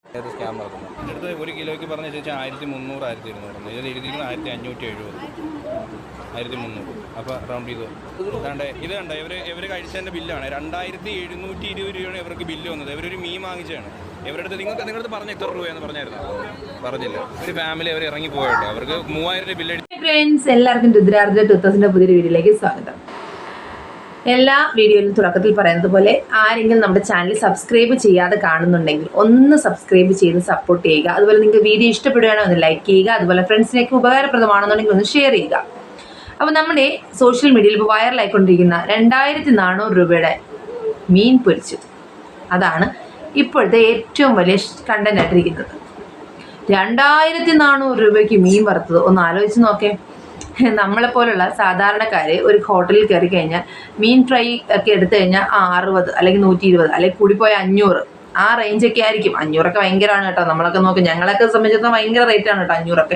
Scam നടക്കുന്നു. അടുത്ത് 1 കിലോയ്ക്ക് പറഞ്ഞ ചേച്ചി 1300 1200 ഇതിൽ എഴുതിയിരിക്കുന്നത് 1570 1300. അപ്പോൾ റൗണ്ട് ചെയ്തു ഇത് കണ്ട ഇവർ കഴിച്ചതിൻ്റെ ബില്ലാണ് 2720 രൂപയാണ് ഇവർക്ക് ബില്ല് വന്നത്. ഇവരൊരു മീൻ വാങ്ങിച്ചാണ്. ഇവരുടെ അടുത്ത് നിങ്ങളുടെ പറഞ്ഞ എത്ര രൂപയെന്ന് പറഞ്ഞായിരുന്നു? പറഞ്ഞില്ല. ഒരു ഫാമിലി അവർ ഇറങ്ങി പോയിട്ട് അവർക്ക് 3000 ബില്ല്. ഫ്രണ്ട്സ്, എല്ലാവർക്കും രുദ്രാർജ ടൂത്തസിന്റെ പുതിയൊരു വീഡിയോയിലേക്ക് സ്വാഗതം. എല്ലാ വീഡിയോയിലും തുടക്കത്തിൽ പറയുന്നത് പോലെ ആരെങ്കിലും നമ്മുടെ ചാനൽ സബ്സ്ക്രൈബ് ചെയ്യാതെ കാണുന്നുണ്ടെങ്കിൽ ഒന്ന് സബ്സ്ക്രൈബ് ചെയ്ത് സപ്പോർട്ട് ചെയ്യുക. അതുപോലെ നിങ്ങൾക്ക് വീഡിയോ ഇഷ്ടപ്പെടുകയാണോ ഒന്ന് ലൈക്ക് ചെയ്യുക. അതുപോലെ ഫ്രണ്ട്സിനേക്ക് ഉപകാരപ്രദമാണെന്നുണ്ടെങ്കിൽ ഒന്ന് ഷെയർ ചെയ്യുക. അപ്പോൾ നമ്മുടെ സോഷ്യൽ മീഡിയയിൽ ഇപ്പോൾ വൈറലായിക്കൊണ്ടിരിക്കുന്ന 2400 രൂപയുടെ മീൻ പൊരിച്ചത്, അതാണ് ഇപ്പോഴത്തെ ഏറ്റവും വലിയ കണ്ടന്റ് ആയിട്ടിരിക്കുന്നത്. 2400 രൂപയ്ക്ക് മീൻ വറുത്തത് ഒന്ന് ആലോചിച്ച് നോക്കേ. നമ്മളെപ്പോലുള്ള സാധാരണക്കാർ ഒരു ഹോട്ടലിൽ കയറി കഴിഞ്ഞാൽ മീൻ ഫ്രൈ ഒക്കെ എടുത്തു കഴിഞ്ഞാൽ 60 അല്ലെങ്കിൽ 120 അല്ലെങ്കിൽ കൂടിപ്പോയ 500 ആ റേഞ്ചൊക്കെ ആയിരിക്കും. 500 ഭയങ്കരമാണ് കേട്ടോ. നമ്മളൊക്കെ നോക്കും, ഞങ്ങളൊക്കെ സംബന്ധിച്ചിടത്തോളം ഭയങ്കര റേറ്റാണ് കേട്ടോ 500.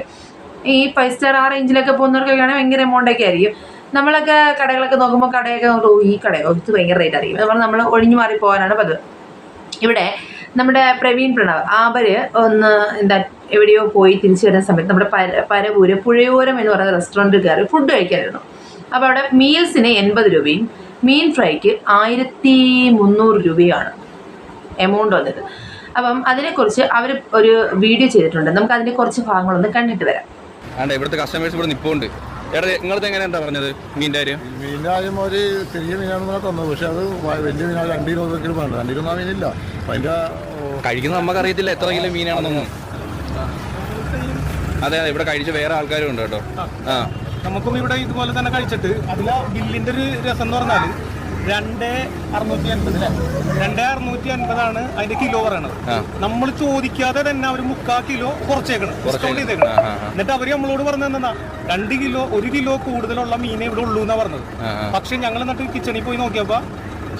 ഈ 5 സ്റ്റാർ ആ റേഞ്ചിലൊക്കെ പോകുന്നവർക്കൊക്കെ ആണെങ്കിൽ ഭയങ്കര എമൗണ്ടൊക്കെ ആയിരിക്കും. നമ്മളൊക്കെ കടകളൊക്കെ നോക്കുമ്പോൾ കടയൊക്കെ നോക്കുമ്പോൾ ഈ കടയോ ഇത് ഭയങ്കര റേറ്റ് ആയിരിക്കും. അതുപോലെ നമ്മൾ ഒഴിഞ്ഞു മാറി പോകാനാണ് പതിവ്. ഇവിടെ നമ്മുടെ പ്രവീൺ പ്രണവ് അവർ ഒന്ന് എവിടെയോ പോയി തിരിച്ചു വരുന്ന സമയത്ത് നമ്മുടെ പരവൂര് പുഴയോരം എന്ന് പറയുന്ന റെസ്റ്റോറൻറ്റിൽ കയറി ഫുഡ് കഴിക്കാനായിരുന്നു. അപ്പോൾ അവിടെ മീൽസിന് 80 രൂപയും മീൻ ഫ്രൈക്ക് 1300 രൂപയാണ് എമൗണ്ട് വന്നത്. അപ്പം അതിനെക്കുറിച്ച് അവർ ഒരു വീഡിയോ ചെയ്തിട്ടുണ്ട്. നമുക്ക് അതിൻ്റെ കുറച്ച് ഭാഗങ്ങളൊന്ന് കണ്ടിട്ട് വരാം. ഇവിടുത്തെ കസ്റ്റമേഴ്സ് ഇവിടെ നിൽപ്പുണ്ട്. നിങ്ങളത് എങ്ങനെ എന്താ പറഞ്ഞത്? മീൻ്റെ കാര്യം ഒരു ചെറിയ മീനാണെന്നാണ് തന്നത്. പക്ഷെ അത് വലിയ മീനാണ് 2 കിലോ വേണ്ട. 2 കിലോ മീനില്ല. അതിൻ്റെ കഴിക്കുന്ന നമുക്കറിയത്തില്ല എത്ര കിലോ മീനാണെന്നൊന്നും. അതെ അതെ, ഇവിടെ കഴിച്ച വേറെ ആൾക്കാരും ഉണ്ട് കേട്ടോ. നമുക്കും ഇവിടെ ഇതുപോലെ തന്നെ കഴിച്ചിട്ട് അതിലെ ബില്ലിന്റെ ഒരു രസം എന്ന് പറഞ്ഞാൽ 2650 അതിന്റെ കിലോ പറയണത്. നമ്മൾ ചോദിക്കാതെ തന്നെ അവർ 3/4 കിലോ കുറച്ചേക്കണം, ഡിസ്കൗണ്ട് ചെയ്തേക്കണം. എന്നിട്ട് അവര് നമ്മളോട് പറഞ്ഞത് 2 കിലോ 1 കിലോ കൂടുതലുള്ള മീനെ ഇവിടെ ഉള്ളൂ എന്നാ പറഞ്ഞത്. പക്ഷെ ഞങ്ങൾ എന്നിട്ട് കിച്ചണിൽ പോയി നോക്കിയപ്പോ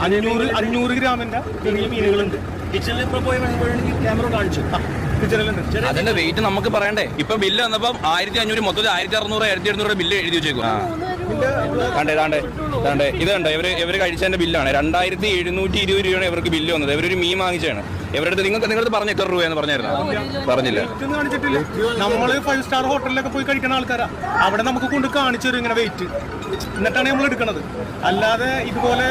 500 ഗ്രാമിന്റെ ചെറിയ മീനുകളുണ്ട്. കിച്ചണിൽ പോയി ക്യാമറ കാണിച്ചു. അതിന്റെ വെയിറ്റ് നമുക്ക് പറയണ്ടേ? ഇപ്പൊ ബില്ല് വന്നപ്പോ 1500 മൊത്തത്തിൽ 1600 1700 ബില്ല് എഴുതി വെച്ചേക്കും. ഇത് കണ്ടേ ഇവര് കഴിച്ചതിന്റെ ബില്ലാണ് 2720 രൂപയാണ് ഇവർക്ക് ബില്ല് വന്നത്. ഇവരൊരു മീൻ വാങ്ങിച്ചാണ്. ഇവരുടെ നിങ്ങളുടെ പറഞ്ഞ എത്ര രൂപയെന്ന് പറഞ്ഞായിരുന്നു? പറഞ്ഞില്ല. നമ്മള് 5 സ്റ്റാർ ഹോട്ടലിലൊക്കെ പോയി കഴിക്കുന്ന ആൾക്കാരാ. അവിടെ നമുക്ക് കൊണ്ട് കാണിച്ചു തരും ഇങ്ങനെ വെയിറ്റ്, എന്നിട്ടാണ് നമ്മൾ എടുക്കുന്നത്. അല്ലാതെ ഇതുപോലെ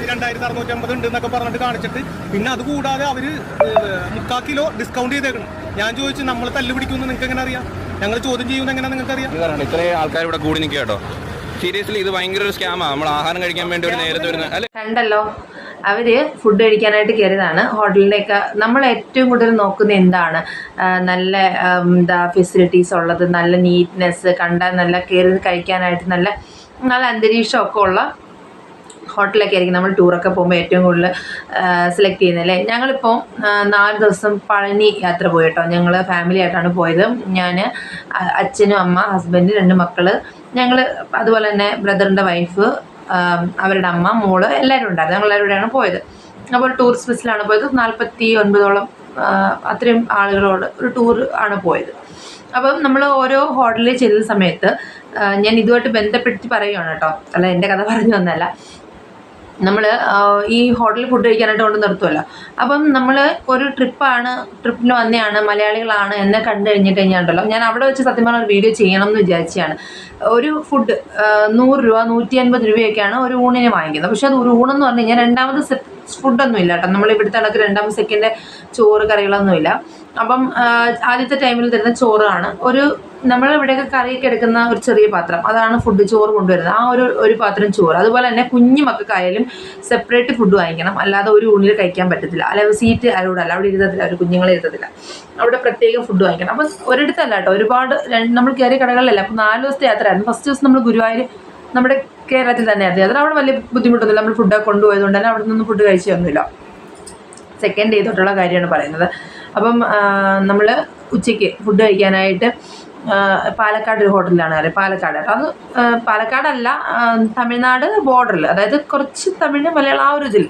2650 ഉണ്ട് എന്നൊക്കെ പറഞ്ഞിട്ട് കാണിച്ചിട്ട് പിന്നെ അത് കൂടാതെ അവര് 3/4 കിലോ ഡിസ്കൗണ്ട് ചെയ്തേക്കണം. ഞാൻ ചോദിച്ചു, നമ്മൾ തല്ല് പിടിക്കുമെന്ന് നിങ്ങൾക്ക് എങ്ങനെ അറിയാം? ഞങ്ങൾ ചോദ്യം ചെയ്യുമെന്ന് എങ്ങനെ നിങ്ങൾക്ക് അറിയാം? ഇത്രയും ആൾക്കാർ ഇവിടെ കൂടി നിൽക്കുക കേട്ടോ. സീരിയസ്ലി ഇത് ഭയങ്കര ഒരു സ്കാമാണ്. നമ്മൾ ആഹാരം കഴിക്കാൻ വേണ്ടി ഒരു നേരത്തെ വരുന്ന കണ്ടല്ലോ. അവര് ഫുഡ് കഴിക്കാനായിട്ട് കയറിയതാണ് ഹോട്ടലിൻ്റെയൊക്കെ. നമ്മൾ ഏറ്റവും കൂടുതൽ നോക്കുന്ന എന്താണ്? നല്ല ഫെസിലിറ്റീസ് ഉള്ളത്, നല്ല നീറ്റ്നെസ്, കണ്ടാൽ നല്ല കയറി കഴിക്കാനായിട്ട് നല്ല അന്തരീക്ഷമൊക്കെ ഉള്ള ഹോട്ടലൊക്കെ ആയിരിക്കും നമ്മൾ ടൂറൊക്കെ പോകുമ്പോൾ ഏറ്റവും കൂടുതൽ സെലക്ട് ചെയ്യുന്നത് അല്ലേ. ഞങ്ങളിപ്പോൾ 4 ദിവസം പഴനി യാത്ര പോയി കേട്ടോ. ഞങ്ങൾ ഫാമിലി ആയിട്ടാണ് പോയത്. ഞാൻ, അച്ഛനും അമ്മ, ഹസ്ബൻഡ്, 2 മക്കൾ, ഞങ്ങൾ അതുപോലെ തന്നെ ബ്രദറിൻ്റെ വൈഫ്, അവരുടെ അമ്മ, മോള് എല്ലാവരും ഉണ്ടായിരുന്നു. ഞങ്ങളെല്ലാവരും കൂടെയാണ് പോയത്. അപ്പോൾ ടൂറിസ്റ്റ് ബസ്സിലാണ് പോയത്. 49ഓളം അത്രയും ആളുകളോട് ഒരു ടൂർ ആണ് പോയത്. അപ്പം നമ്മൾ ഓരോ ഹോട്ടലിൽ ചെല്ലുന്ന സമയത്ത് ഞാൻ ഇതുമായിട്ട് ബന്ധപ്പെടുത്തി പറയുകയാണ് കേട്ടോ, അല്ല എൻ്റെ കഥ പറഞ്ഞു വന്നല്ല. നമ്മൾ ഈ ഹോട്ടലിൽ ഫുഡ് കഴിക്കാനായിട്ട് കൊണ്ട് നിർത്തുമല്ലോ. അപ്പം നമ്മൾ ഒരു ട്രിപ്പിന് വന്നെയാണ്, മലയാളികളാണ് എന്നെ കണ്ടു കഴിഞ്ഞിട്ട് കഴിഞ്ഞാണ്ടല്ലോ, ഞാൻ അവിടെ വെച്ച് സത്യം പറഞ്ഞ ഒരു വീഡിയോ ചെയ്യണം എന്ന് വിചാരിച്ചാണ്. ഒരു ഫുഡ് 100 രൂപ 150 രൂപയൊക്കെയാണ് ഒരു ഊണിന് വാങ്ങിക്കുന്നത്. പക്ഷെ അത് ഒരു ഊണെന്ന് പറഞ്ഞു കഴിഞ്ഞാൽ രണ്ടാമത് ഫുഡൊന്നും ഇല്ല കേട്ടോ. നമ്മൾ ഇവിടുത്തെ കണക്ക് 2ാമത്തെ സെക്കൻഡ് ചോറ് കറികളൊന്നുമില്ല. അപ്പം ആദ്യത്തെ ടൈമിൽ തരുന്ന ചോറാണ്. നമ്മളിവിടെയൊക്കെ കറിയൊക്കെ എടുക്കുന്ന ഒരു ചെറിയ പാത്രം, അതാണ് ഫുഡ് ചോറ് കൊണ്ടുവരുന്നത്. ആ ഒരു പാത്രം ചോറ്. അതുപോലെ തന്നെ കുഞ്ഞു മക്കൾക്കായാലും സെപ്പറേറ്റ് ഫുഡ് വാങ്ങിക്കണം, അല്ലാതെ ഒരു ഊണിൽ കഴിക്കാൻ പറ്റത്തില്ല. അല്ലെങ്കിൽ സീറ്റ് അലൗഡല്ല, അവിടെ ഇരുത്തത്തില്ല, ഒരു കുഞ്ഞുങ്ങളെ ഇരുത്തത്തില്ല. അവിടെ പ്രത്യേകം ഫുഡ് വാങ്ങിക്കണം. അപ്പം ഒരിടത്തല്ല കേട്ടോ, ഒരുപാട് നമ്മൾ കയറിയ കടകളിലല്ല. അപ്പം 4 ദിവസത്തെ യാത്രയായിരുന്നു. ഫസ്റ്റ് ദിവസം നമ്മൾ ഗുരുവായൂർ, നമ്മുടെ കേരളത്തിൽ തന്നെയായിരുന്നു യാത്ര. അവിടെ വലിയ ബുദ്ധിമുട്ടൊന്നുമില്ല. നമ്മൾ ഫുഡൊക്കെ കൊണ്ടുപോയതുകൊണ്ട് തന്നെ അവിടെ നിന്നും ഫുഡ് കഴിച്ചൊന്നുമില്ല. സെക്കൻഡ് ഡേ തൊട്ടുള്ള കാര്യമാണ് പറയുന്നത്. അപ്പം നമ്മൾ ഉച്ചയ്ക്ക് ഫുഡ് കഴിക്കാനായിട്ട് പാലക്കാട് ഒരു ഹോട്ടലിലാണ് കയറി. പാലക്കാട്, അത് പാലക്കാടല്ല, തമിഴ്നാട് ബോർഡറിൽ, അതായത് കുറച്ച് തമിഴ് മലയാളം ആ ഒരു ഇതിൽ.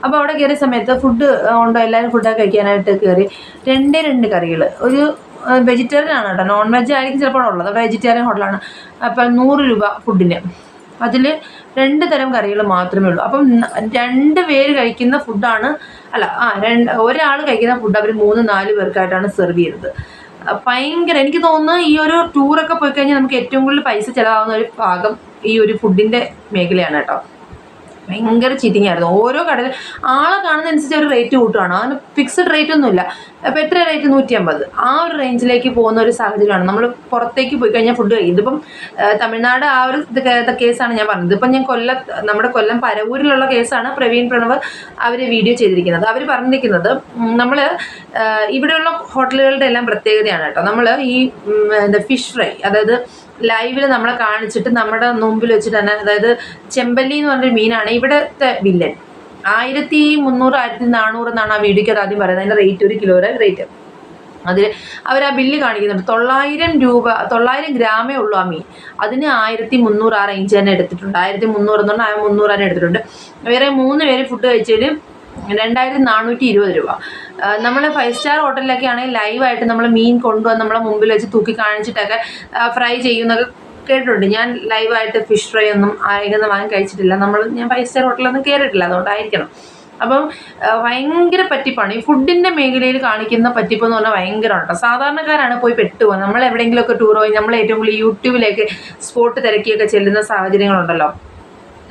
അപ്പോൾ അവിടെ കയറിയ സമയത്ത് ഫുഡ് ഉണ്ടോ, എല്ലാവരും ഫുഡൊക്കെ കഴിക്കാനായിട്ട് കയറി. 2 കറികൾ. ഒരു വെജിറ്റേറിയൻ ആണ് കേട്ടോ, നോൺ വെജ് ആയിരിക്കും ചിലപ്പോൾ ഉള്ളത്. വെജിറ്റേറിയൻ ഹോട്ടലാണ്. അപ്പം 100 രൂപ ഫുഡിന്. അതിൽ 2 തരം കറികൾ മാത്രമേ ഉള്ളൂ. അപ്പം 2 പേര് കഴിക്കുന്ന ഫുഡാണ്, അല്ല ഒരാൾ കഴിക്കുന്ന ഫുഡ് അവർ 3-4 പേർക്കായിട്ടാണ് സെർവ് ചെയ്തത്. ഭയങ്കര, എനിക്ക് തോന്നുന്നു ഈ ഒരു ടൂറൊക്കെ പോയി കഴിഞ്ഞാൽ നമുക്ക് ഏറ്റവും കൂടുതൽ പൈസ ചിലവാകുന്ന ഒരു ഭാഗം ഈ ഒരു ഫുഡിൻ്റെ മേഖലയാണ് കേട്ടോ. ഭയങ്കര ചീറ്റിംഗ് ആയിരുന്നു. ഓരോ കടയിൽ ആളെ കാണുന്നതനുസരിച്ച് അവർ റേറ്റ് കൂട്ടുകയാണ്. അതിന് ഫിക്സഡ് റേറ്റ് ഒന്നുമില്ല. അപ്പോൾ എത്ര റേറ്റ്? 150. ആ ഒരു റേഞ്ചിലേക്ക് പോകുന്ന ഒരു സാഹചര്യമാണ്. നമ്മൾ പുറത്തേക്ക് പോയി കഴിഞ്ഞാൽ ഫുഡ് കഴിക്കും. ഇതിപ്പം തമിഴ്നാട് ആ ഒരു കേസാണ് ഞാൻ പറഞ്ഞത്. ഇപ്പം ഞാൻ നമ്മുടെ കൊല്ലം പരവൂരിലുള്ള കേസാണ് പ്രവീൺ പ്രണവ് അവർ വീഡിയോ ചെയ്തിരിക്കുന്നത്. അവർ പറഞ്ഞിരിക്കുന്നത് നമ്മൾ ഇവിടെയുള്ള ഹോട്ടലുകളുടെ എല്ലാം പ്രത്യേകതയാണ് കേട്ടോ. നമ്മൾ ഈ ഫിഷ് ഫ്രൈ, അതായത് ലൈവിൽ നമ്മളെ കാണിച്ചിട്ട് നമ്മുടെ മുമ്പിൽ വെച്ചിട്ട് തന്നെ, അതായത് ചെമ്പല്ലി എന്ന് പറഞ്ഞൊരു മീനാണ് ഇവിടുത്തെ വില്ലൻ. 1300 1400 എന്നാണ് ആ വീഡിയോയ്ക്ക് അത് ആദ്യം പറയുന്നത്. അതിൻ്റെ റേറ്റ് 1 കിലോയുടെ റേറ്റ്. അതിൽ അവർ ആ ബില്ല് കാണിക്കുന്നുണ്ട്. 900 ഗ്രാമേ ഉള്ളൂ ആ മീൻ. അതിന് 1300 ആ റേഞ്ച് തന്നെ എടുത്തിട്ടുണ്ട്. 1300 എന്ന് പറഞ്ഞാൽ 300 തന്നെ എടുത്തിട്ടുണ്ട്. വേറെ 3 പേര് ഫുഡ് കഴിച്ചതിന് 2420 രൂപ. നമ്മൾ 5 സ്റ്റാർ ഹോട്ടലിലൊക്കെ ആണെങ്കിൽ ലൈവായിട്ട് നമ്മൾ മീൻ കൊണ്ടുവന്ന് നമ്മളെ മുമ്പിൽ വെച്ച് തൂക്കി കാണിച്ചിട്ടൊക്കെ ഫ്രൈ ചെയ്യുന്നതൊക്കെ കേട്ടിട്ടുണ്ട്. ഞാൻ ലൈവായിട്ട് ഫിഷ് ഫ്രൈ ഒന്നും ആയിരുന്നു വാങ്ങി കഴിച്ചിട്ടില്ല. ഞാൻ 5 സ്റ്റാർ ഹോട്ടലൊന്നും കയറിയിട്ടില്ല, അതുകൊണ്ടായിരിക്കണം. അപ്പം ഭയങ്കര പറ്റിപ്പാണ് ഈ ഫുഡിൻ്റെ മേഖലയിൽ കാണിക്കുന്ന പറ്റിപ്പെന്ന് പറഞ്ഞാൽ ഭയങ്കരമാണ് കേട്ടോ. സാധാരണക്കാരാണ് പോയി പെട്ടുപോകുന്നത്. നമ്മൾ എവിടെയെങ്കിലുമൊക്കെ ടൂർ പോയി നമ്മൾ ഏറ്റവും കൂടുതൽ യൂട്യൂബിലേക്ക് സ്പോട്ട് തിരക്കിയൊക്കെ ചെല്ലുന്ന സാഹചര്യങ്ങളുണ്ടല്ലോ.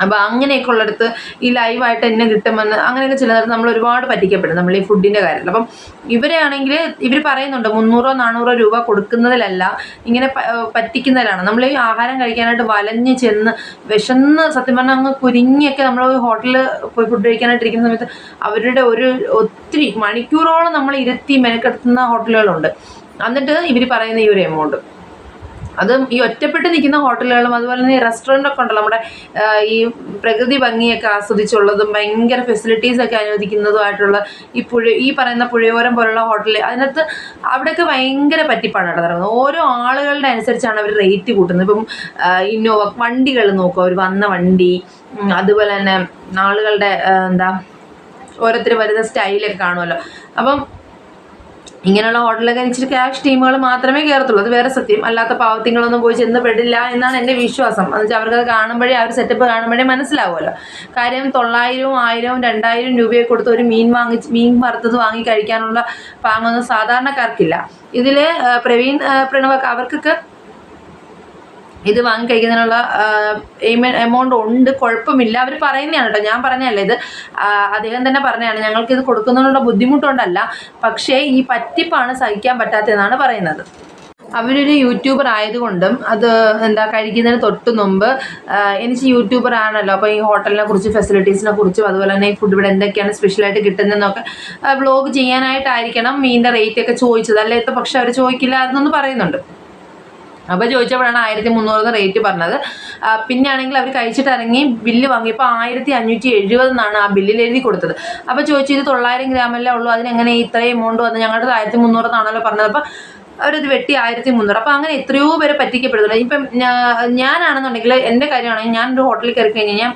അപ്പോൾ അങ്ങനെയൊക്കെ ഉള്ളിടത്ത് ഈ ലൈവായിട്ട് എന്നെ കിട്ടുമെന്ന് അങ്ങനെയൊക്കെ ചിലത് നമ്മൾ ഒരുപാട് പറ്റിക്കപ്പെടും നമ്മൾ ഈ ഫുഡിൻ്റെ കാര്യത്തിൽ. അപ്പം ഇവരെയാണെങ്കിൽ ഇവർ പറയുന്നുണ്ട് 300-400 രൂപ കൊടുക്കുന്നതിലല്ല, ഇങ്ങനെ പറ്റിക്കുന്നതിലാണ്. നമ്മൾ ഈ ആഹാരം കഴിക്കാനായിട്ട് വലഞ്ഞ് ചെന്ന് വിശന്ന് സത്യം പറഞ്ഞാൽ അങ്ങ് കുരിങ്ങിയൊക്കെ നമ്മൾ ഹോട്ടലിൽ പോയി ഫുഡ് കഴിക്കാനായിട്ട് ഇരിക്കുന്ന സമയത്ത് അവരുടെ ഒത്തിരി മണിക്കൂറോളം നമ്മൾ ഇരുത്തി മെനക്കെടുത്തുന്ന ഹോട്ടലുകളുണ്ട്. എന്നിട്ട് ഇവർ പറയുന്ന ഈ ഒരു എമൗണ്ട്, അതും ഈ ഒറ്റപ്പെട്ട് നിൽക്കുന്ന ഹോട്ടലുകളും അതുപോലെ തന്നെ റെസ്റ്റോറൻ്റൊക്കെ ഉണ്ടല്ലോ, നമ്മുടെ ഈ പ്രകൃതി ഭംഗിയൊക്കെ ആസ്വദിച്ചുള്ളതും ഭയങ്കര ഫെസിലിറ്റീസൊക്കെ അനുവദിക്കുന്നതുമായിട്ടുള്ള ഈ പറയുന്ന പുഴയോരം പോലുള്ള ഹോട്ടൽ, അതിനകത്ത് അവിടെയൊക്കെ ഭയങ്കര പറ്റിപ്പാണ് നടക്കുന്നത്. ഓരോ ആളുകളുടെ അനുസരിച്ചാണ് അവർ റേറ്റ് കൂട്ടുന്നത്. ഇപ്പം ഇന്നോവ വണ്ടികൾ നോക്കും, അവർ വന്ന വണ്ടി, അതുപോലെ തന്നെ ആളുകളുടെ ഓരോരുത്തർ വരുന്ന സ്റ്റൈലൊക്കെ കാണുമല്ലോ. അപ്പം ഇങ്ങനെയുള്ള ഹോട്ടലൊക്കെ ഇച്ചിരി ക്യാഷ് ടീമുകൾ മാത്രമേ കയറത്തുള്ളൂ. അത് വേറെ സത്യം. അല്ലാത്ത പാവത്തിങ്ങളൊന്നും പോയി ചെന്ന് പെടില്ല എന്നാണ് എൻ്റെ വിശ്വാസം. എന്ന് വെച്ചാൽ അവർക്കത് കാണുമ്പോഴേ ആ ഒരു സെറ്റപ്പ് കാണുമ്പോഴേ മനസ്സിലാവുമല്ലോ. കാര്യം 900, 1000, 2000 രൂപയൊക്കെ കൊടുത്ത് ഒരു മീൻ വറുത്തത് വാങ്ങി കഴിക്കാനുള്ള പാങ്ങൊന്നും സാധാരണക്കാർക്കില്ല. ഇതിൽ പ്രവീൺ പ്രണവ് അവർക്കൊക്കെ ഇത് വാങ്ങി കഴിക്കുന്നതിനുള്ള എമൗണ്ട് ഉണ്ട്, കുഴപ്പമില്ല. അവർ പറയുന്നതാണ് കേട്ടോ, ഞാൻ പറഞ്ഞതല്ല ഇത്. അദ്ദേഹം തന്നെ പറഞ്ഞതാണ്, ഞങ്ങൾക്കിത് കൊടുക്കുന്നതിനുള്ള ബുദ്ധിമുട്ടുണ്ടല്ല, പക്ഷേ ഈ പറ്റിപ്പാണ് സഹിക്കാൻ പറ്റാത്തതെന്നാണ് പറയുന്നത്. അവരൊരു യൂട്യൂബർ ആയതുകൊണ്ടും അത് കഴിക്കുന്നതിന് തൊട്ട് മുമ്പ് എനിക്ക് യൂട്യൂബർ ആണല്ലോ, അപ്പോൾ ഈ ഹോട്ടലിനെ കുറിച്ച് ഫെസിലിറ്റീസിനെ കുറിച്ചും അതുപോലെ തന്നെ ഈ ഫുഡ് ഇവിടെ എന്തൊക്കെയാണ് സ്പെഷ്യലായിട്ട് കിട്ടുന്നതെന്നൊക്കെ വ്ലോഗ് ചെയ്യാനായിട്ടായിരിക്കണം മീനിൻ്റെ റേറ്റ് ഒക്കെ ചോദിച്ചത്. അല്ലാത്ത പക്ഷെ അവർ ചോദിക്കില്ലായിരുന്നെന്ന് പറയുന്നുണ്ട്. അപ്പോൾ ചോദിച്ചപ്പോഴാണ് 1300 റേറ്റ് പറഞ്ഞത്. പിന്നെ ആണെങ്കിൽ അവർ കഴിച്ചിട്ട് ഇറങ്ങി ബില്ല് വാങ്ങിയപ്പോൾ 1570 എന്നാണ് ആ ബില്ലിൽ എഴുതി കൊടുത്തത്. അപ്പോൾ ചോദിച്ചു, ഇത് 900 ഗ്രാമല്ലേ ഉള്ളൂ, അതിനെങ്ങനെ ഇത്രയും എമൗണ്ട് വന്ന്? ഞങ്ങളുടെ 1300 എന്നാണല്ലോ പറഞ്ഞത്. അപ്പോൾ അവരത് വെട്ടി 1300. അപ്പോൾ അങ്ങനെ എത്രയോ പേരെ പറ്റിക്കപ്പെടുന്നുണ്ട്. ഇപ്പം ഞാനാണെന്നുണ്ടെങ്കിൽ എൻ്റെ കാര്യമാണെങ്കിൽ ഞാനൊരു ഹോട്ടലിൽ കയറി കഴിഞ്ഞ് ഞാൻ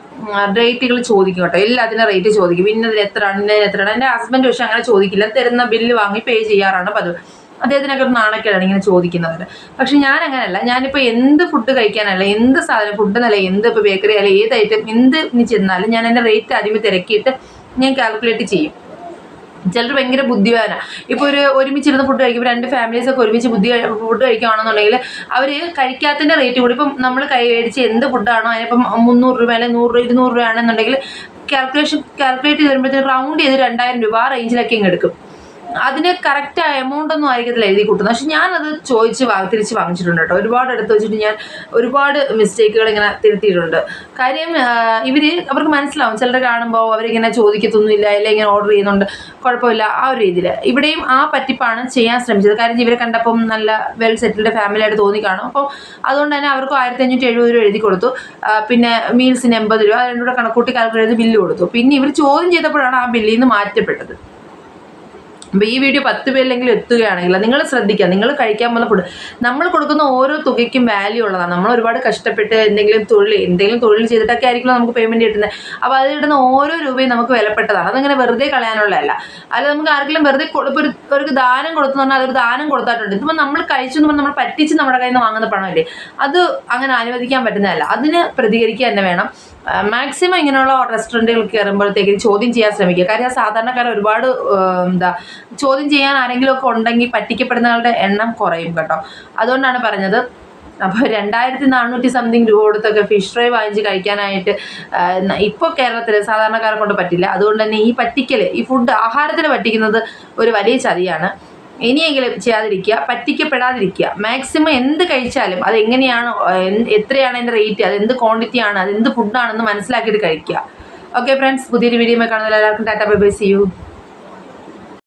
റേറ്റുകൾ ചോദിക്കും കേട്ടോ, എല്ലാത്തിനും റേറ്റ് ചോദിക്കും. ഇന്നതിന് എത്രയാണ്. എൻ്റെ ഹസ്ബൻഡ് പക്ഷേ അങ്ങനെ ചോദിക്കില്ല, തരുന്ന ബില്ല് വാങ്ങി പേ ചെയ്യാറാണ് പതിവ്. അദ്ദേഹത്തിനൊക്കെ ഒരു നാണക്കേടാണ് ഇങ്ങനെ ചോദിക്കുന്നവർ. പക്ഷെ ഞാൻ അങ്ങനെയല്ല. ഞാനിപ്പോൾ എന്ത് ഫുഡ് കഴിക്കാനല്ല, എന്ത് സാധനം ഫുഡ് എന്നല്ല, എന്ത് ഇപ്പോൾ ബേക്കറി അല്ല, ഏത് ഐറ്റം എന്ത് ഇനി ചെന്നാലും ഞാൻ എൻ്റെ റേറ്റ് ആദ്യമേ തിരക്കിയിട്ട് ഞാൻ കാൽക്കുലേറ്റ് ചെയ്യും. ചിലർ ഭയങ്കര ബുദ്ധിമാനാണ്. ഇപ്പോൾ ഒരുമിച്ചിരുന്ന് ഫുഡ് കഴിക്കുമ്പോൾ 2 ഫാമിലീസൊക്കെ ഒരുമിച്ച് ഫുഡ് കഴിക്കുകയാണെന്നുണ്ടെങ്കിൽ അവർ കഴിക്കാത്തതിൻ്റെ റേറ്റ് കൂടി, ഇപ്പം നമ്മൾ മേടിച്ച് എന്ത് ഫുഡാണോ അതിനിപ്പം 300 രൂപ അല്ലെങ്കിൽ 100 200 രൂപയാണെന്നുണ്ടെങ്കിൽ കാൽക്കുലേറ്റ് ചെയ്ത് വരുമ്പോഴത്തേക്ക് റൗണ്ട് ചെയ്ത് 2000 രൂപ ആ റേഞ്ചിലൊക്കെ ഇങ്ങ് എടുക്കും. അതിന് കറക്റ്റ് എമൗണ്ട് ഒന്നും ആയിരിക്കത്തില്ല എഴുതി കൂട്ടുന്നത്. പക്ഷെ ഞാനത് തിരിച്ച് വാങ്ങിച്ചിട്ടുണ്ട് കേട്ടോ. ഒരുപാട് എടുത്ത് വെച്ചിട്ട് ഞാൻ ഒരുപാട് മിസ്റ്റേക്കുകൾ ഇങ്ങനെ തിരുത്തിയിട്ടുണ്ട്. കാര്യം അവർക്ക് മനസ്സിലാവും. ചിലർ കാണുമ്പോൾ അവരിങ്ങനെ ചോദിക്കത്തൊന്നുമില്ല, അല്ലെങ്കിൽ ഇങ്ങനെ ഓർഡർ ചെയ്യുന്നുണ്ട്, കുഴപ്പമില്ല, ആ ഒരു രീതിയിൽ. ഇവിടെയും ആ പറ്റിപ്പാണ് ചെയ്യാൻ ശ്രമിച്ചത്. കാര്യം ഇവരെ കണ്ടപ്പം നല്ല വെൽ സെറ്റിൽഡ് ഫാമിലി ആയിട്ട് തോന്നി കാണും. അപ്പോൾ അതുകൊണ്ട് തന്നെ അവർക്ക് 1570 രൂപ എഴുതി കൊടുത്തു. പിന്നെ മീൽസിന് 80 രൂപ, അത് 2 കൂടെ കണക്കൂട്ടി കാൽക്കുലേറ്റ് ചെയ്ത് ബില്ല് കൊടുത്തു. പിന്നെ ഇവർ ചോദ്യം ചെയ്തപ്പോഴാണ് ആ ബില്ലിൽ നിന്ന് മാറ്റപ്പെട്ടത്. അപ്പോൾ ഈ വീഡിയോ 10 പേരിലെങ്കിലും എത്തുകയാണെങ്കിൽ നിങ്ങൾ ശ്രദ്ധിക്കുക. നിങ്ങൾ കഴിക്കാൻ പോകുന്ന ഫുഡ് നമ്മൾ കൊടുക്കുന്ന ഓരോ തുകയ്ക്കും വാല്യൂ ഉള്ളതാണ്. നമ്മൾ ഒരുപാട് കഷ്ടപ്പെട്ട് എന്തെങ്കിലും തൊഴിൽ ചെയ്തിട്ടൊക്കെ ആയിരിക്കും നമുക്ക് പേയ്മെൻറ്റ് കിട്ടുന്നത്. അപ്പോൾ അത് കിട്ടുന്ന ഓരോ രൂപയും നമുക്ക് വിലപ്പെട്ടതാണ്. അതങ്ങനെ വെറുതെ കളയാനുള്ളതല്ല. അല്ല നമുക്ക് ആർക്കെങ്കിലും വെറുതെ ഒരു ദാനം കൊടുത്തു പറഞ്ഞാൽ അതൊരു ദാനം കൊടുത്തായിട്ടുണ്ട്. ഇതിപ്പോൾ നമ്മൾ കഴിച്ചു എന്ന് പറഞ്ഞാൽ നമ്മൾ പറ്റിച്ച് നമ്മുടെ കയ്യിൽ നിന്ന് വാങ്ങുന്ന പണമല്ലേ, അത് അങ്ങനെ അനുവദിക്കാൻ പറ്റുന്നതല്ല. അതിന് പ്രതികരിക്കുക തന്നെ വേണം. മാക്സിമം ഇങ്ങനെയുള്ള റെസ്റ്റോറൻറ്റുകൾ കയറുമ്പോഴത്തേക്ക് ചോദ്യം ചെയ്യാൻ ശ്രമിക്കുക. കാര്യം സാധാരണക്കാർ ഒരുപാട് ചോദ്യം ചെയ്യാൻ ആരെങ്കിലും ഒക്കെ ഉണ്ടെങ്കിൽ പറ്റിക്കപ്പെടുന്നവരുടെ എണ്ണം കുറയും കേട്ടോ. അതുകൊണ്ടാണ് പറഞ്ഞത്. അപ്പോൾ 2400 സംതിങ് രൂപ കൊടുത്തൊക്കെ ഫിഷ് ഫ്രൈ വാങ്ങിച്ച് കഴിക്കാനായിട്ട് ഇപ്പോൾ കേരളത്തിൽ സാധാരണക്കാരെ കൊണ്ട് പറ്റില്ല. അതുകൊണ്ട് തന്നെ ഈ പറ്റിക്കൽ, ഈ ഫുഡ് ആഹാരത്തിൽ പറ്റിക്കുന്നത് ഒരു വലിയ ചതിയാണ്. ഇനിയെങ്കിലും ചെയ്യാതിരിക്കുക, പറ്റിക്കപ്പെടാതിരിക്കുക. മാക്സിമം എന്ത് കഴിച്ചാലും അത് എങ്ങനെയാണ്, എത്രയാണ് അതിൻ്റെ റേറ്റ്, അത് എന്ത് ക്വാണ്ടിറ്റിയാണ്, അത് എന്ത് ഫുഡാണെന്ന് മനസ്സിലാക്കിയിട്ട് കഴിക്കുക. ഓക്കെ ഫ്രണ്ട്സ്, പുതിയൊരു വീഡിയോ കാണുന്നതിൽ എല്ലാവർക്കും tata bye bye, see U.